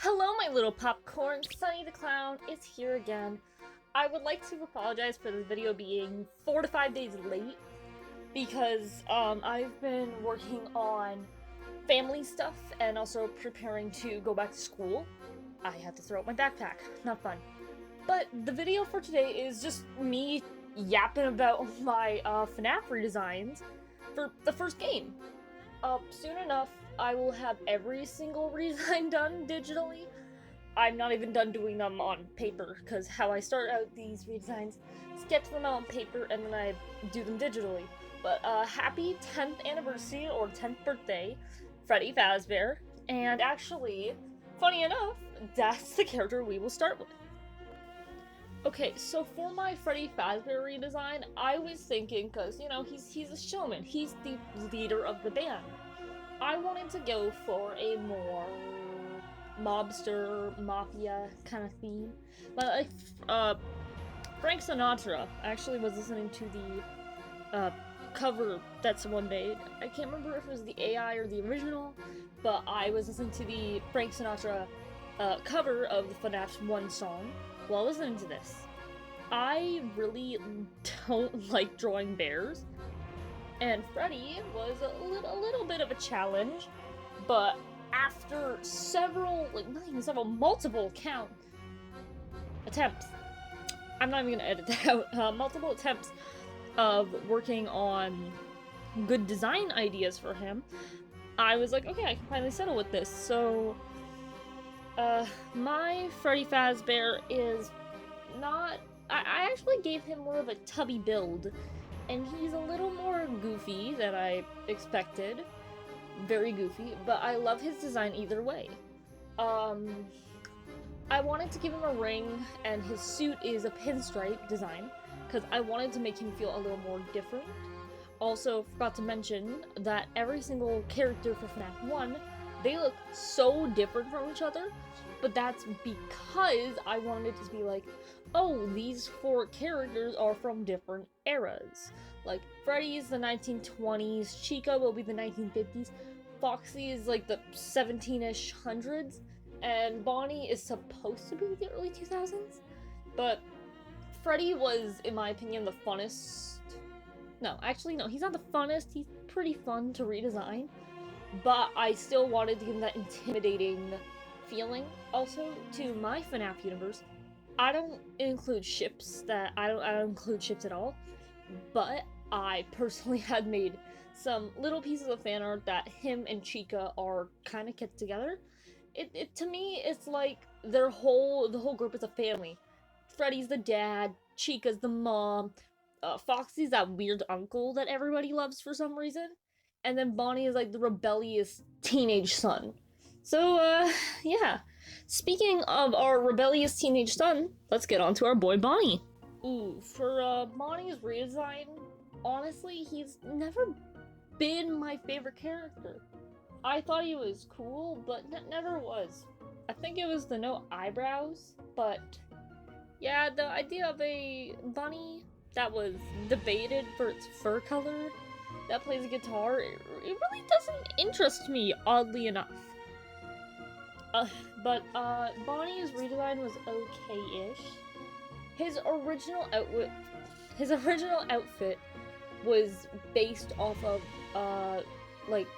Hello, my little popcorn. Sunny the Clown is here again. I would like to apologize for this video being 4 to 5 days late because I've been working on family stuff and also preparing to go back to school. I had to throw out my backpack. Not fun. But the video for today is just me yapping about my FNAF redesigns for the first game. Soon enough, I will have every single redesign done digitally. I'm not even done doing them on paper, because how I start out these redesigns, sketch them out on paper, and then I do them digitally. But, happy 10th anniversary, or 10th birthday, Freddy Fazbear. And actually, funny enough, that's the character we will start with. Okay, so for my Freddy Fazbear redesign, I was thinking, because, you know, he's a showman, he's the leader of the band. I wanted to go for a more mobster, mafia kind of theme. But like, Frank Sinatra, I actually was listening to the, cover that someone made. I can't remember if it was the AI or the original, but I was listening to the Frank Sinatra, cover of the FNAF 1 song while listening to this. I really don't like drawing bears, and Freddy was a little bit of a challenge, but after several, like not even several, multiple attempts, I'm not even gonna edit that out, multiple attempts of working on good design ideas for him, I was like, okay, I can finally settle with this. So, my Freddy Fazbear is not... I actually gave him more of a tubby build, and he's a little more goofy than I expected. Very goofy, but I love his design either way. I wanted to give him a ring, and his suit is a pinstripe design, because I wanted to make him feel a little more different. Also, forgot to mention that every single character for FNAF 1, they look so different from each other, but that's because I wanted it to be like, oh, these 4 characters are from different eras. Like, Freddy is the 1920s, Chica will be the 1950s, Foxy is like the 17-ish hundreds, and Bonnie is supposed to be the early 2000s. But Freddy was, in my opinion, the funnest... No, actually, no, he's not the funnest, he's pretty fun to redesign, but I still wanted to give him that intimidating feeling. Also, to my FNAF universe, I don't include ships I don't include ships at all, but I personally had made some little pieces of fan art that him and Chica are kind of kept together. It to me, it's like the whole group is a family. Freddy's the dad, Chica's the mom, Foxy's that weird uncle that everybody loves for some reason, and then Bonnie is like the rebellious teenage son. So, yeah. Speaking of our rebellious teenage son, let's get on to our boy Bonnie. Ooh, for Bonnie's redesign, honestly, he's never been my favorite character. I thought he was cool, but never was. I think it was the no eyebrows, but yeah, the idea of a bunny that was debated for its fur color that plays a guitar, it really doesn't interest me, oddly enough. But Bonnie's redesign was okay-ish. His original outfit was based off of, like,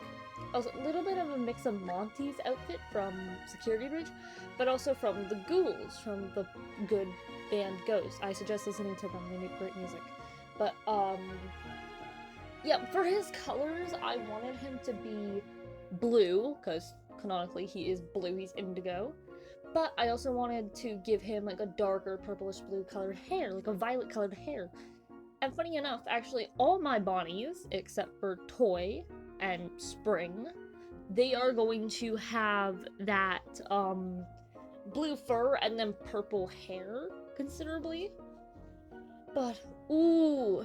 a little bit of a mix of Monty's outfit from Security Bridge, but also from the Ghouls, from the good band Ghost. I suggest listening to them, they make great music. But, yeah, for his colors, I wanted him to be blue, because canonically he is blue, he's indigo. But I also wanted to give him like a darker purplish blue colored hair, like a violet colored hair. And funny enough, actually all my Bonnies, except for Toy and Spring, they are going to have that blue fur and then purple hair considerably. But ooh,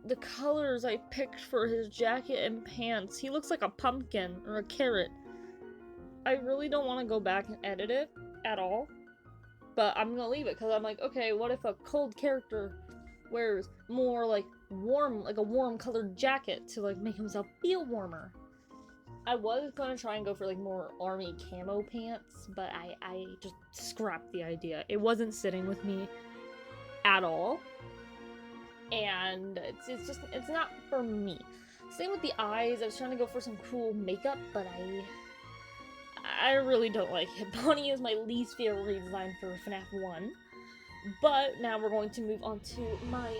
the colors I picked for his jacket and pants. He looks like a pumpkin or a carrot. I really don't want to go back and edit it at all, but I'm gonna leave it because I'm like, okay, what if a cold character wears more like warm, like a warm colored jacket to like make himself feel warmer? I was gonna try and go for like more army camo pants, but I just scrapped the idea. It wasn't sitting with me at all, and it's not for me. Same with the eyes. I was trying to go for some cool makeup, but I really don't like it. Bonnie is my least favorite redesign for FNAF 1. But now we're going to move on to my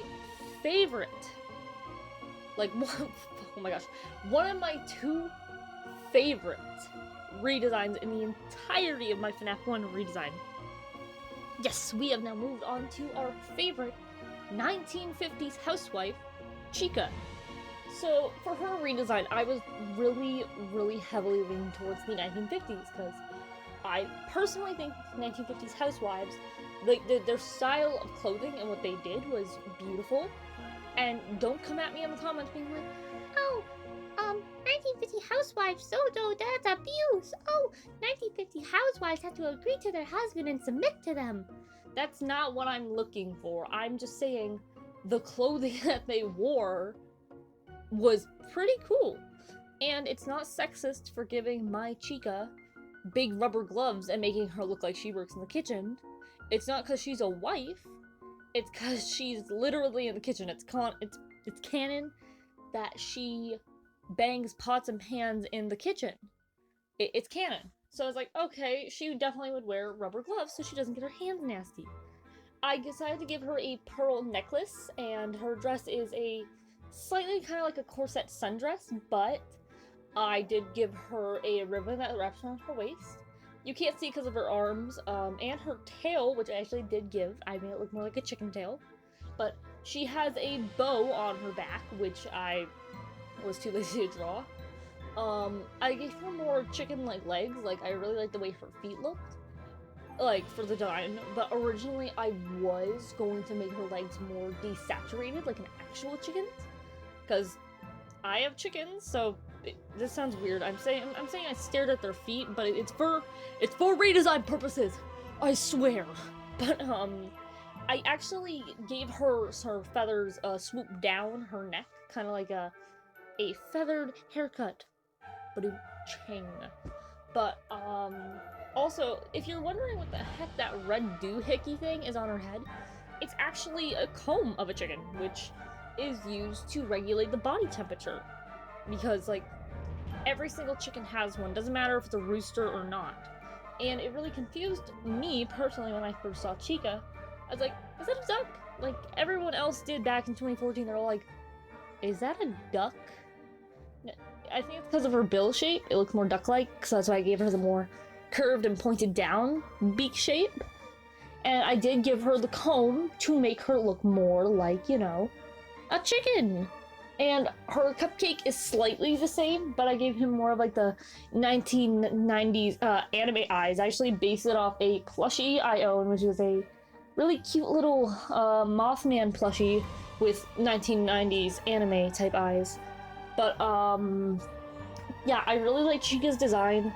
favorite. Like, oh my gosh. One of my 2 favorite redesigns in the entirety of my FNAF 1 redesign. Yes, we have now moved on to our favorite 1950s housewife, Chica. So, for her redesign, I was really, really heavily leaning towards the 1950s, because I personally think 1950s housewives, like, their style of clothing and what they did was beautiful. And don't come at me in the comments being like, oh, 1950 housewives, so that's abuse. Oh, 1950 housewives have to agree to their husband and submit to them. That's not what I'm looking for. I'm just saying the clothing that they wore was pretty cool. And it's not sexist for giving my Chica big rubber gloves and making her look like she works in the kitchen. It's not because she's a wife. It's because she's literally in the kitchen. It's canon that she bangs pots and pans in the kitchen. It's canon. So I was like, okay, she definitely would wear rubber gloves so she doesn't get her hands nasty. I decided to give her a pearl necklace, and her dress is a slightly kind of like a corset sundress, but I did give her a ribbon that wraps around her waist. You can't see because of her arms, and her tail, which I actually did give. I made it look more like a chicken tail. But she has a bow on her back, which I was too lazy to draw. I gave her more chicken-like legs. Like, I really liked the way her feet looked, like, for the design. But originally, I was going to make her legs more desaturated, like an actual chicken's. Because I have chickens, so this sounds weird. I'm saying I stared at their feet, but it's for redesign purposes. I swear. But I actually gave her feathers swoop down her neck, kind of like a feathered haircut. Ba-doo-ching. But also, if you're wondering what the heck that red doohickey thing is on her head, it's actually a comb of a chicken, which is used to regulate the body temperature. Because, like, every single chicken has one, doesn't matter if it's a rooster or not. And it really confused me, personally, when I first saw Chica. I was like, is that a duck? Like, everyone else did back in 2014, they're all like, is that a duck? I think it's because of her bill shape, it looks more duck-like, so that's why I gave her the more curved and pointed down beak shape. And I did give her the comb to make her look more like, you know, a chicken. And her cupcake is slightly the same, but I gave him more of like the 1990s anime eyes. I actually based it off a plushie I own, which is a really cute little Mothman plushie with 1990s anime type eyes. But yeah, I really like Chica's design.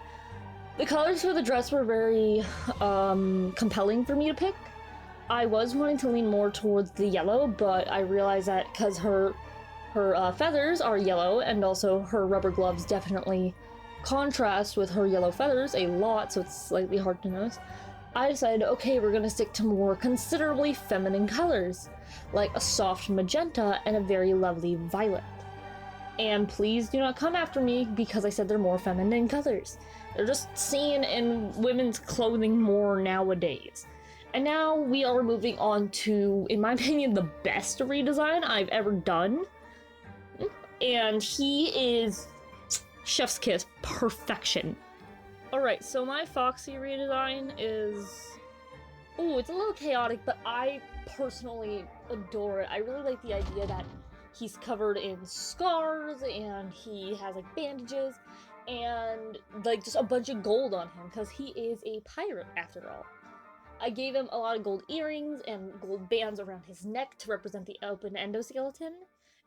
The colors for the dress were very compelling for me to pick. I was wanting to lean more towards the yellow, but I realized that because her feathers are yellow, and also her rubber gloves definitely contrast with her yellow feathers a lot, so it's slightly hard to notice. I decided, okay, we're gonna stick to more considerably feminine colors, like a soft magenta and a very lovely violet. And please do not come after me because I said they're more feminine colors. They're just seen in women's clothing more nowadays. And now we are moving on to, in my opinion, the best redesign I've ever done. And he is chef's kiss perfection. Alright, so my Foxy redesign is... ooh, it's a little chaotic, but I personally adore it. I really like the idea that he's covered in scars, and he has, like, bandages, and, like, just a bunch of gold on him, because he is a pirate, after all. I gave him a lot of gold earrings and gold bands around his neck to represent the open endoskeleton.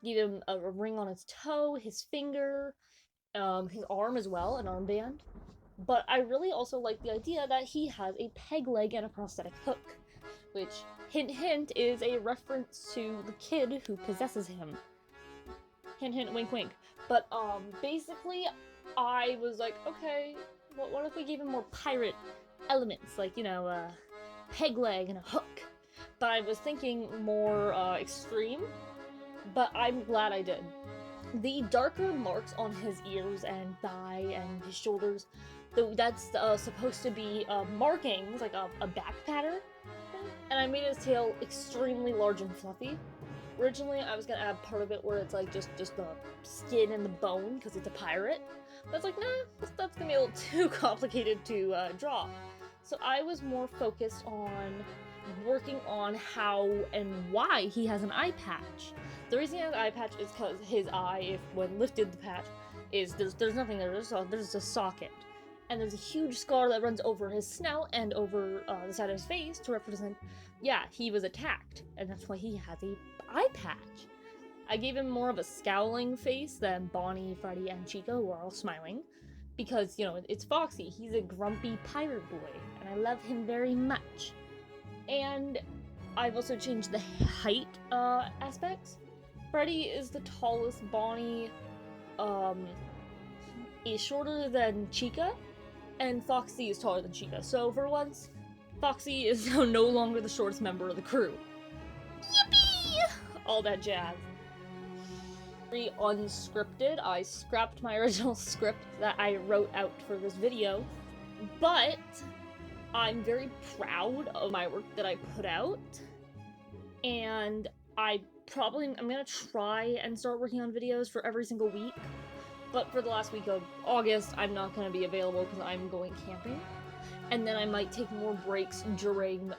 Gave him a ring on his toe, his finger, his arm as well, an armband. But I really also like the idea that he has a peg leg and a prosthetic hook, which, hint hint, is a reference to the kid who possesses him. Hint hint, wink wink. But basically, I was like, okay, what if we gave him more pirate elements, like, you know, a peg leg and a hook? But I was thinking more extreme, but I'm glad I did. The darker marks on his ears and thigh and his shoulders, that's supposed to be markings, like a back pattern. And I made his tail extremely large and fluffy. Originally, I was gonna add part of it where it's like just the skin and the bone because it's a pirate. But it's like, nah, that's gonna be a little too complicated to draw. So I was more focused on working on how and why he has an eye patch. The reason he has an eye patch is because his eye, if when lifted the patch, is there's nothing there. There's a socket. And there's a huge scar that runs over his snout and over the side of his face to represent, yeah, he was attacked, and that's why he has a eye patch. I gave him more of a scowling face than Bonnie, Freddy, and Chica, who are all smiling, because, you know, it's Foxy. He's a grumpy pirate boy, and I love him very much. And I've also changed the height aspects. Freddy is the tallest. Bonnie is shorter than Chica, and Foxy is taller than Chica. So for once, Foxy is now no longer the shortest member of the crew. Yippee! All that jazz. Very unscripted. I scrapped my original script that I wrote out for this video, but I'm very proud of my work that I put out, and I'm gonna try and start working on videos for every single week. But for the last week of August, I'm not going to be available because I'm going camping. And then I might take more breaks during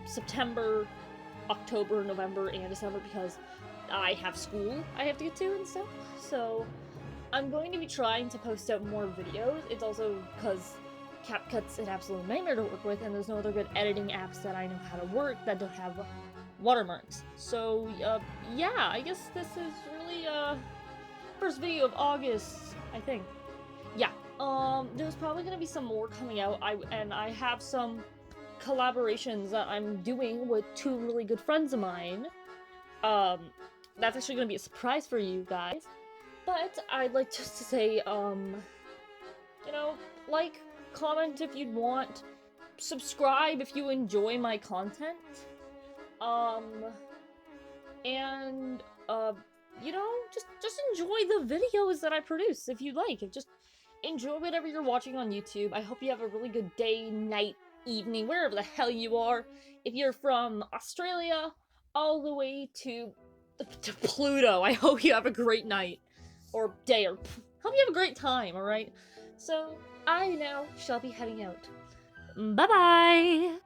September, October, November, and December because I have school I have to get to and stuff. So I'm going to be trying to post out more videos. It's also because CapCut's an absolute nightmare to work with, and there's no other good editing apps that I know how to work that don't have watermarks. So yeah, I guess this is really first video of August, I think. Yeah, there's probably gonna be some more coming out. I have some collaborations that I'm doing with two really good friends of mine. That's actually gonna be a surprise for you guys. But I'd like just to say, you know, like, comment if you'd want, subscribe if you enjoy my content, and, you know, just enjoy the videos that I produce if you'd like. Just enjoy whatever you're watching on YouTube. I hope you have a really good day, night, evening, wherever the hell you are. If you're from Australia all the way to Pluto, I hope you have a great night or day, or hope you have a great time, alright? So, I now shall be heading out. Bye-bye!